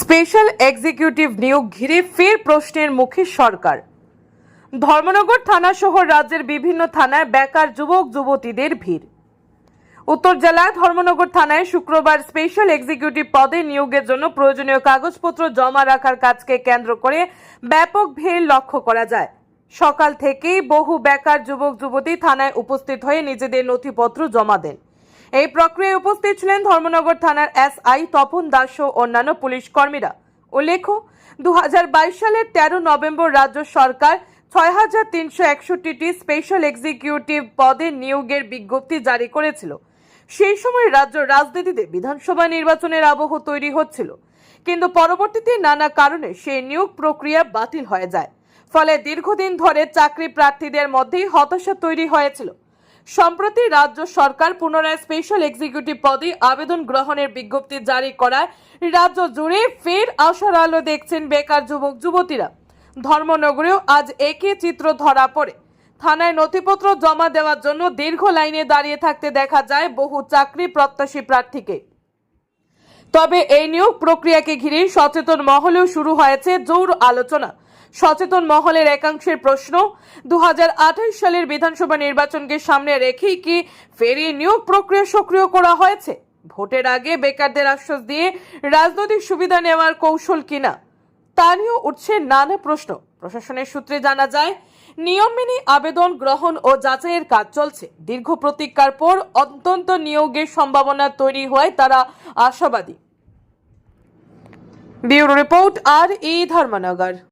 Special executive নিয়োগ ঘিরে ফের প্রশ্নের মুখে সরকার। ধর্মনগর থানা সহ রাজ্যের বিভিন্ন থানায় বেকার যুবক যুবতীদের ভিড়। উত্তর জেলায় ধর্মনগর থানায় শুক্রবার স্পেশাল এক্সিকিউটিভ পদে নিয়োগের জন্য প্রয়োজনীয় কাগজপত্র জমা রাখার কাজকে কেন্দ্র করে ব্যাপক ভিড় লক্ষ্য করা যায়। সকাল থেকেই বহু বেকার যুবক যুবতী থানায় উপস্থিত হয়ে নিজেদের নথিপত্র জমা দেন। এই প্রক্রিয়ায় উপস্থিত ছিলেন ধর্মনগর থানার এসআই তপন দাস ও অন্যান্য পুলিশ কর্মীরা। উল্লেখ্য, 2022 সালের 13 নভেম্বর রাজ্য সরকার 6361টি স্পেশাল এক্সিকিউটিভ পদে নিয়োগের বিজ্ঞপ্তি জারি করেছিল। সেই সময় রাজ্য রাজনীতিতে বিধানসভা নির্বাচনের আবহ তৈরি হচ্ছিল, কিন্তু পরবর্তীতে নানা কারণে সেই নিয়োগ প্রক্রিয়া বাতিল হয়ে যায়। ফলে দীর্ঘদিন ধরে চাকরি প্রার্থীদের মধ্যেই হতাশা তৈরি হয়েছিল। সম্প্রতি রাজ্য সরকার পুনরায় স্পেশাল এক্সিকিউটিভ পদে আবেদন গ্রহণের বিজ্ঞপ্তি জারি করায় রাজ্য জুড়ে ফের আশার আলো দেখছেন বেকার যুবক যুবতীরা। ধর্মনগরেও আজ একই চিত্র ধরা পড়ে। থানায় নথিপত্র জমা দেওয়ার জন্য দীর্ঘ লাইনে দাঁড়িয়ে থাকতে দেখা যায় বহু চাকরি প্রত্যাশী প্রার্থীকে। তবে এই নিয়োগ প্রক্রিয়াকে ঘিরে সচেতন মহলেও শুরু হয়েছে জোর আলোচনা। সচেতন মহলের একাংশের প্রশ্ন, 2028 সালের বিধানসভা নির্বাচনকে সামনে রেখেই কি ফের নিয়োগ প্রক্রিয়া সক্রিয় করা হয়েছে? ভোটের আগে বেকারদের আশ্বাস দিয়ে রাজনৈতিক সুবিধা নেওয়ার কৌশল কিনা, তা নিয়েও উঠছে নানা প্রশ্ন। প্রশাসনের সূত্রে জানা যায়, নিয়ম মেনে আবেদন গ্রহণ ও যাচাইয়ের কাজ চলছে। দীর্ঘ প্রতীক্ষার পর অন্তত নিয়োগের সম্ভাবনা তৈরি হয় তারা আশাবাদী। ব্যুরো রিপোর্ট, আর ই ধর্মনগর।